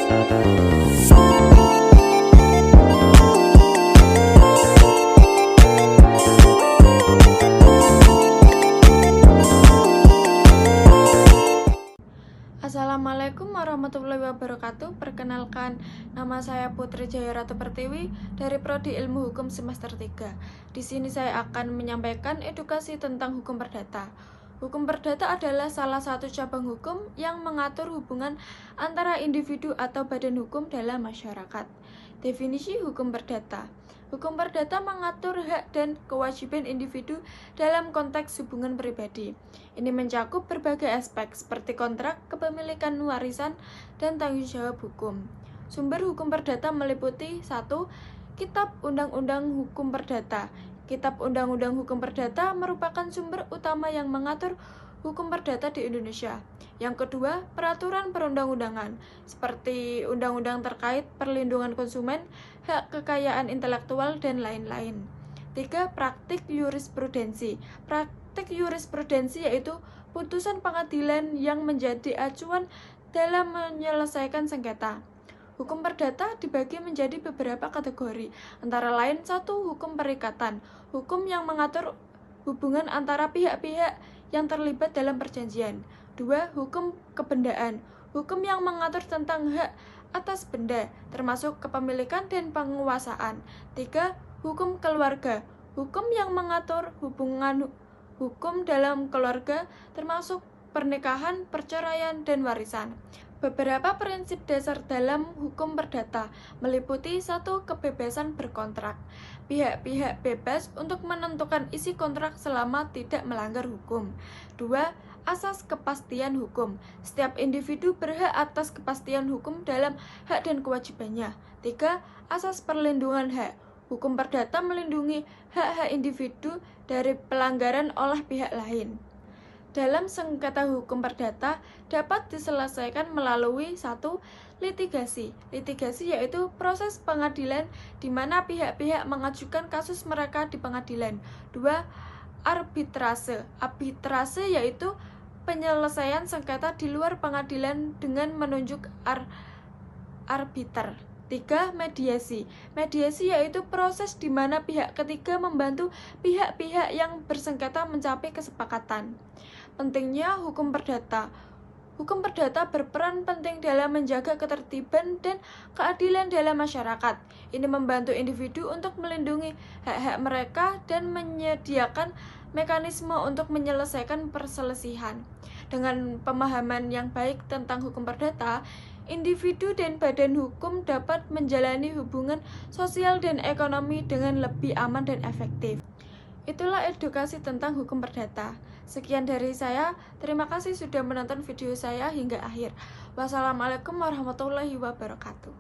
Assalamualaikum warahmatullahi wabarakatuh. Perkenalkan, nama saya Putri Jayaratu Pertiwi dari Prodi Ilmu Hukum semester 3. Di sini saya akan menyampaikan edukasi tentang hukum perdata. Hukum perdata adalah salah satu cabang hukum yang mengatur hubungan antara individu atau badan hukum dalam masyarakat. Definisi hukum perdata. Hukum perdata mengatur hak dan kewajiban individu dalam konteks hubungan pribadi. Ini mencakup berbagai aspek seperti kontrak, kepemilikan warisan, dan tanggung jawab hukum. Sumber hukum perdata meliputi 1. Kitab Undang-Undang Hukum Perdata. Kitab Undang-Undang Hukum Perdata merupakan sumber utama yang mengatur hukum perdata di Indonesia. Yang kedua, peraturan perundang-undangan, seperti undang-undang terkait perlindungan konsumen, hak kekayaan intelektual, dan lain-lain. 3. Praktik jurisprudensi. Praktik jurisprudensi yaitu putusan pengadilan yang menjadi acuan dalam menyelesaikan sengketa. Hukum perdata dibagi menjadi beberapa kategori, antara lain 1. Hukum perikatan, hukum yang mengatur hubungan antara pihak-pihak yang terlibat dalam perjanjian. 2. Hukum kebendaan, hukum yang mengatur tentang hak atas benda, termasuk kepemilikan dan penguasaan. 3. Hukum keluarga, hukum yang mengatur hubungan hukum dalam keluarga, termasuk pernikahan, perceraian, dan warisan. Beberapa prinsip dasar dalam hukum perdata meliputi 1. Kebebasan berkontrak. Pihak-pihak bebas untuk menentukan isi kontrak selama tidak melanggar hukum. 2. Asas kepastian hukum. Setiap individu berhak atas kepastian hukum dalam hak dan kewajibannya. 3. Asas perlindungan hak. Hukum perdata melindungi hak-hak individu dari pelanggaran oleh pihak lain. Dalam sengketa hukum perdata dapat diselesaikan melalui 1. Litigasi. Litigasi yaitu proses pengadilan di mana pihak-pihak mengajukan kasus mereka di pengadilan. 2. Arbitrase. Arbitrase yaitu penyelesaian sengketa di luar pengadilan dengan menunjuk arbiter. 3. Mediasi. Mediasi yaitu proses di mana pihak ketiga membantu pihak-pihak yang bersengketa mencapai kesepakatan. Pentingnya hukum perdata. Hukum perdata berperan penting dalam menjaga ketertiban dan keadilan dalam masyarakat. Ini membantu individu untuk melindungi hak-hak mereka dan menyediakan mekanisme untuk menyelesaikan perselisihan. Dengan pemahaman yang baik tentang hukum perdata, individu dan badan hukum dapat menjalani hubungan sosial dan ekonomi dengan lebih aman dan efektif. Itulah edukasi tentang hukum perdata. Sekian dari saya. Terima kasih sudah menonton video saya hingga akhir. Wassalamualaikum warahmatullahi wabarakatuh.